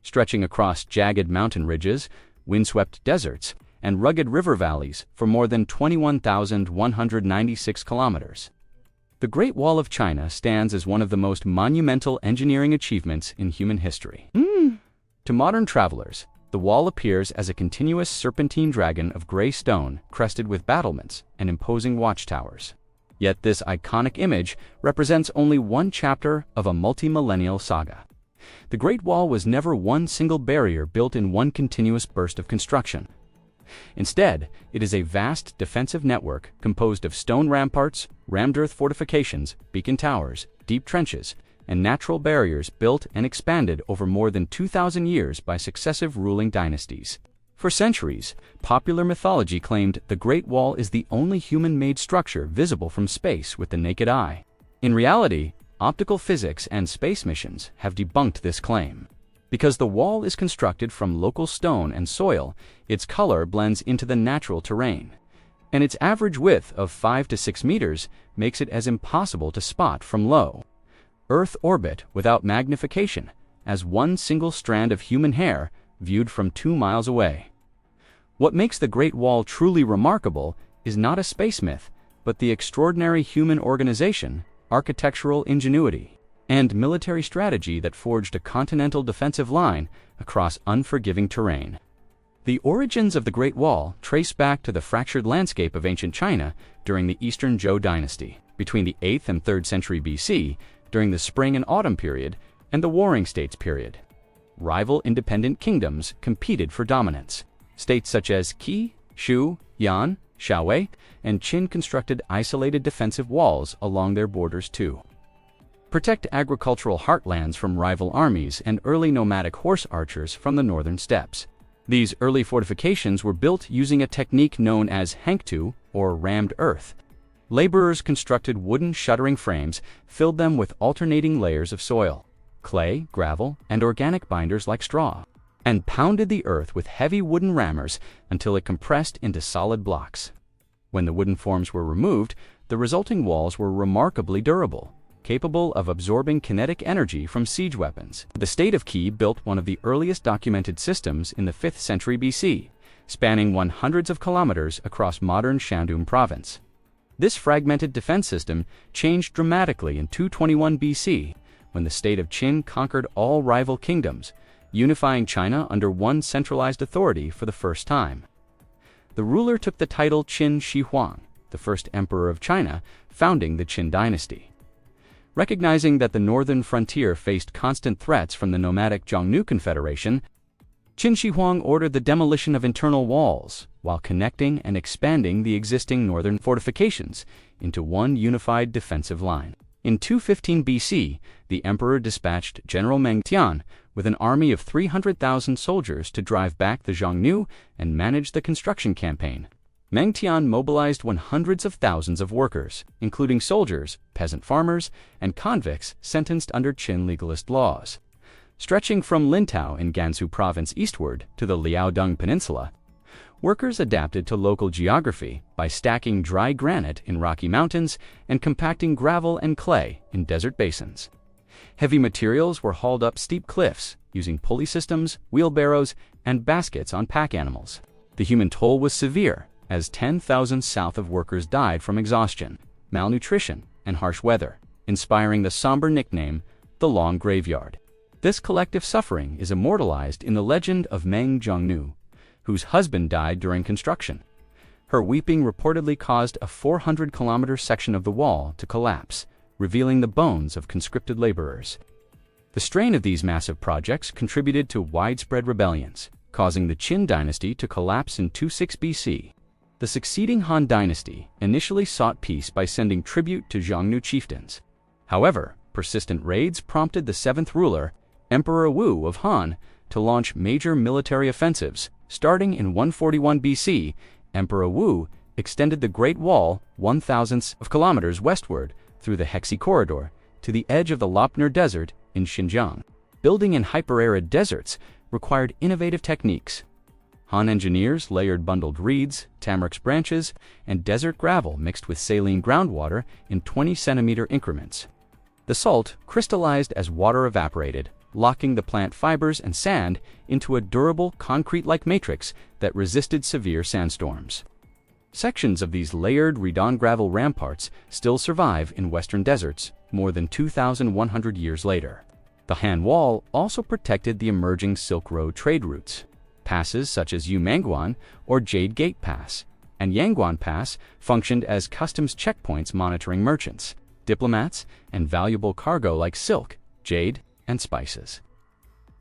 stretching across jagged mountain ridges, windswept deserts, and rugged river valleys for more than 21,196 kilometers. The Great Wall of China stands as one of the most monumental engineering achievements in human history. To modern travelers, the wall appears as a continuous serpentine dragon of gray stone crested with battlements and imposing watchtowers. Yet this iconic image represents only one chapter of a multi-millennial saga. The Great Wall was never one single barrier built in one continuous burst of construction. Instead, it is a vast defensive network composed of stone ramparts, rammed earth fortifications, beacon towers, deep trenches, and natural barriers built and expanded over more than 2,000 years by successive ruling dynasties. For centuries, popular mythology claimed the Great Wall is the only human-made structure visible from space with the naked eye. In reality, optical physics and space missions have debunked this claim. Because the wall is constructed from local stone and soil, its color blends into the natural terrain, and its average width of 5 to 6 meters makes it as impossible to spot from low Earth orbit without magnification as one single strand of human hair viewed from 2 miles away. What makes the Great Wall truly remarkable is not a space myth, but the extraordinary human organization, architectural ingenuity, and military strategy that forged a continental defensive line across unforgiving terrain. The origins of the Great Wall trace back to the fractured landscape of ancient China during the Eastern Zhou Dynasty, between the 8th and 3rd century BC, during the Spring and Autumn period, and the Warring States period. Rival independent kingdoms competed for dominance. States such as Qi, Shu, Yan, Shaowei, and Qin constructed isolated defensive walls along their borders too. Protect agricultural heartlands from rival armies and early nomadic horse archers from the northern steppes. These early fortifications were built using a technique known as hangtu, or rammed earth. Laborers constructed wooden shuttering frames, filled them with alternating layers of soil, clay, gravel, and organic binders like straw, and pounded the earth with heavy wooden rammers until it compressed into solid blocks. When the wooden forms were removed, the resulting walls were remarkably durable, capable of absorbing kinetic energy from siege weapons. The state of Qi built one of the earliest documented systems in the 5th century BC, spanning hundreds of kilometers across modern Xiongnu province. This fragmented defense system changed dramatically in 221 BC, when the state of Qin conquered all rival kingdoms, unifying China under one centralized authority for the first time. The ruler took the title Qin Shi Huang, the first emperor of China, founding the Qin Dynasty. Recognizing that the northern frontier faced constant threats from the nomadic Xiongnu Confederation, Qin Shi Huang ordered the demolition of internal walls, while connecting and expanding the existing northern fortifications into one unified defensive line. In 215 BC, the emperor dispatched General Meng Tian with an army of 300,000 soldiers to drive back the Xiongnu and manage the construction campaign. Meng Tian mobilized hundreds of thousands of workers, including soldiers, peasant farmers, and convicts sentenced under Qin legalist laws. Stretching from Lintao in Gansu province eastward to the Liaodong Peninsula, workers adapted to local geography by stacking dry granite in rocky mountains and compacting gravel and clay in desert basins. Heavy materials were hauled up steep cliffs using pulley systems, wheelbarrows, and baskets on pack animals. The human toll was severe, as 10,000 south of workers died from exhaustion, malnutrition, and harsh weather, inspiring the somber nickname, the Long Graveyard. This collective suffering is immortalized in the legend of Meng Xiongnu, whose husband died during construction. Her weeping reportedly caused a 400-kilometer section of the wall to collapse, revealing the bones of conscripted laborers. The strain of these massive projects contributed to widespread rebellions, causing the Qin Dynasty to collapse in 26 BC. The succeeding Han Dynasty initially sought peace by sending tribute to Xiongnu chieftains. However, persistent raids prompted the 7th ruler, Emperor Wu of Han, to launch major military offensives. Starting in 141 BC, Emperor Wu extended the Great Wall 1,000 kilometers westward through the Hexi Corridor to the edge of the Lopner Desert in Xinjiang. Building in hyperarid deserts required innovative techniques. Han engineers layered bundled reeds, tamarix branches, and desert gravel mixed with saline groundwater in 20-centimeter increments. The salt crystallized as water evaporated, locking the plant fibers and sand into a durable concrete-like matrix that resisted severe sandstorms. Sections of these layered redon gravel ramparts still survive in western deserts more than 2,100 years later. The Han Wall also protected the emerging Silk Road trade routes. Passes such as Yumangguan or Jade Gate Pass and Yangguan Pass functioned as customs checkpoints monitoring merchants, diplomats, and valuable cargo like silk, jade, and spices.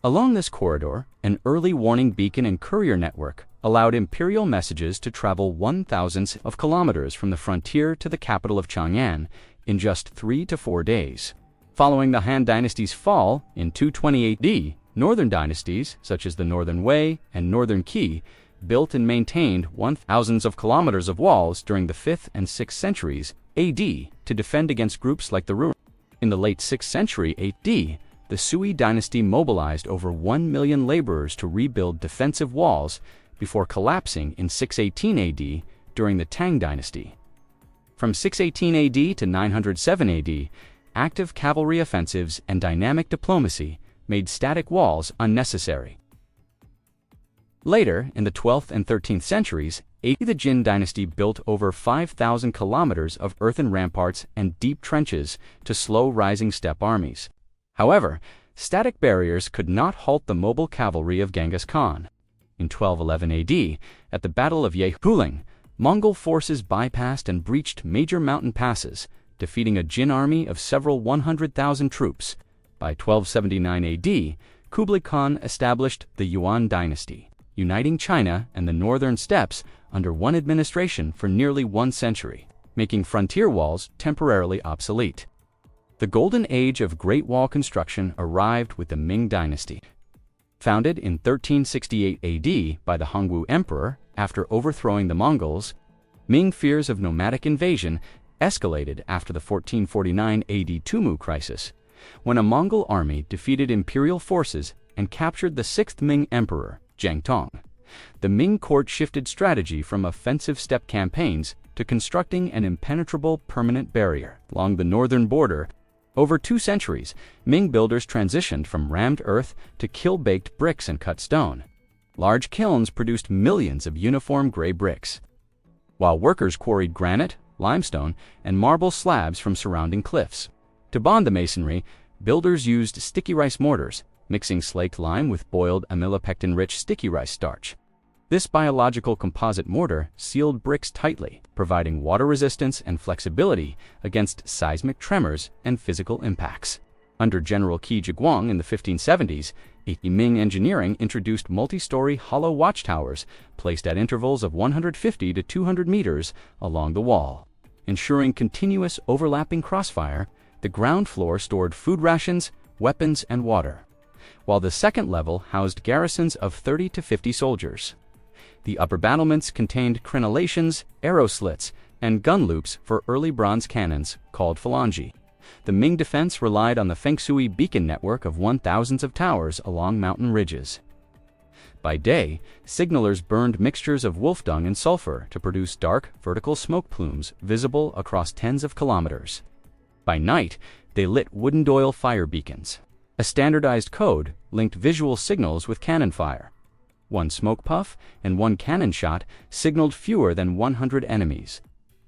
Along this corridor, an early warning beacon and courier network allowed imperial messages to travel 1,000 of kilometers from the frontier to the capital of Chang'an in just 3 to 4 days. Following the Han Dynasty's fall in 220 AD, northern dynasties, such as the Northern Wei and Northern Qi, built and maintained thousands of kilometers of walls during the 5th and 6th centuries AD to defend against groups like the Ru. In the late 6th century AD, the Sui dynasty mobilized over 1 million laborers to rebuild defensive walls before collapsing in 618 AD during the Tang dynasty. From 618 AD to 907 AD, active cavalry offensives and dynamic diplomacy made static walls unnecessary. Later, in the 12th and 13th centuries, the Qin Dynasty built over 5,000 kilometers of earthen ramparts and deep trenches to slow rising steppe armies. However, static barriers could not halt the mobile cavalry of Genghis Khan. In 1211 AD, at the Battle of Yehuling, Mongol forces bypassed and breached major mountain passes, defeating a Jin army of several 100,000 troops. By 1279 AD, Kublai Khan established the Yuan dynasty, uniting China and the northern steppes under one administration for nearly 1 century, making frontier walls temporarily obsolete. The golden age of Great Wall construction arrived with the Ming Dynasty. Founded in 1368 AD by the Hongwu Emperor after overthrowing the Mongols, Ming fears of nomadic invasion escalated after the 1449 AD Tumu crisis, when a Mongol army defeated imperial forces and captured the 6th Ming Emperor, Zheng Tong. The Ming court shifted strategy from offensive steppe campaigns to constructing an impenetrable permanent barrier along the northern border. Over 2 centuries, Ming builders transitioned from rammed earth to kiln-baked bricks and cut stone. Large kilns produced millions of uniform gray bricks, while workers quarried granite, limestone, and marble slabs from surrounding cliffs. To bond the masonry, builders used sticky rice mortars, mixing slaked lime with boiled amylopectin-rich sticky rice starch. This biological composite mortar sealed bricks tightly, providing water resistance and flexibility against seismic tremors and physical impacts. Under General Qi Huang in the 1570s, Ming engineering introduced multi-story hollow watchtowers placed at intervals of 150 to 200 meters along the wall. Ensuring continuous overlapping crossfire, the ground floor stored food rations, weapons, and water, while the second level housed garrisons of 30 to 50 soldiers. The upper battlements contained crenellations, arrow slits, and gun loops for early bronze cannons called phalangi. The Ming defense relied on the Feng Shui beacon network of 1,000s of towers along mountain ridges. By day, signalers burned mixtures of wolf dung and sulfur to produce dark, vertical smoke plumes visible across tens of kilometers. By night, they lit wooden doyle fire beacons. A standardized code linked visual signals with cannon fire. 1 smoke puff and 1 cannon shot signaled fewer than 100 enemies.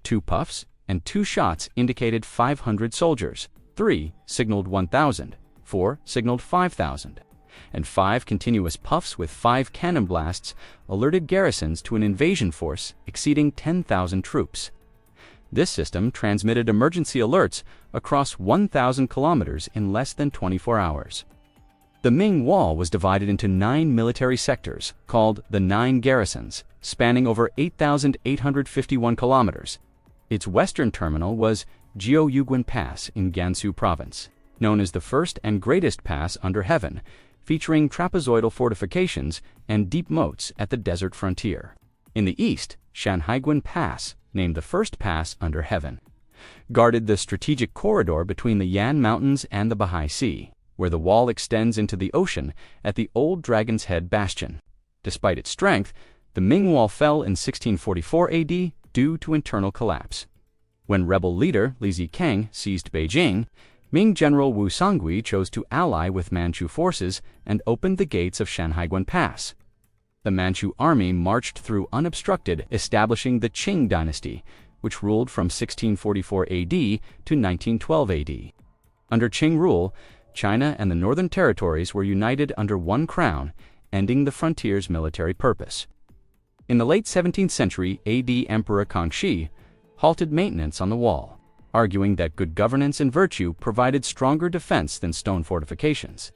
2 puffs and 2 shots indicated 500 soldiers. 3 signaled 1,000. 4 signaled 5,000. And 5 continuous puffs with 5 cannon blasts alerted garrisons to an invasion force exceeding 10,000 troops. This system transmitted emergency alerts across 1,000 kilometers in less than 24 hours. The Ming Wall was divided into 9 military sectors, called the 9 garrisons, spanning over 8,851 kilometers. Its western terminal was Jiuyuguan Pass in Gansu Province, known as the first and greatest pass under heaven, featuring trapezoidal fortifications and deep moats at the desert frontier. In the east, Shanhaiguan Pass, named the first pass under heaven, guarded the strategic corridor between the Yan Mountains and the Bahai Sea, where the wall extends into the ocean at the Old Dragon's Head Bastion. Despite its strength, the Ming Wall fell in 1644 AD due to internal collapse. When rebel leader Li Zikang seized Beijing, Ming General Wu Songui chose to ally with Manchu forces and opened the gates of Shanhaiguan Pass. The Manchu army marched through unobstructed, establishing the Qin Dynasty, which ruled from 1644 AD to 1912 AD. Under Qing rule, China and the Northern Territories were united under one crown, ending the frontier's military purpose. In the late 17th century AD, Emperor Kangxi halted maintenance on the wall, arguing that good governance and virtue provided stronger defense than stone fortifications.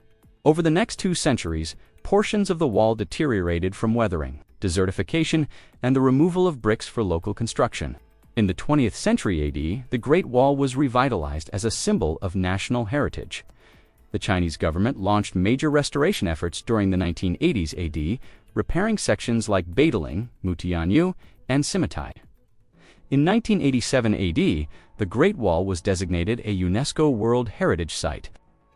Over the next 2 centuries, portions of the wall deteriorated from weathering, desertification, and the removal of bricks for local construction. In the 20th century AD, the Great Wall was revitalized as a symbol of national heritage. The Chinese government launched major restoration efforts during the 1980s AD, repairing sections like Badaling, Mutianyu, and Simitai. In 1987 AD, the Great Wall was designated a UNESCO World Heritage Site.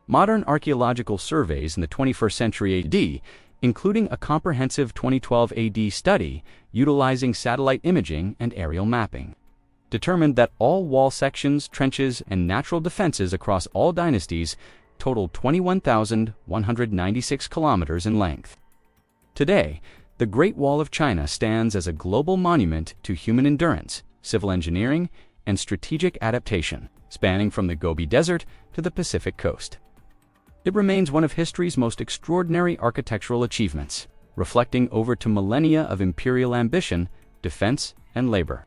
Modern archaeological surveys in the 21st century AD, including a comprehensive 2012 AD study utilizing satellite imaging and aerial mapping, determined that all wall sections, trenches, and natural defenses across all dynasties totaled 21,196 kilometers in length. Today, the Great Wall of China stands as a global monument to human endurance, civil engineering, and strategic adaptation, spanning from the Gobi Desert to the Pacific coast. It remains one of history's most extraordinary architectural achievements, reflecting over 2 millennia of imperial ambition, defense, and labor.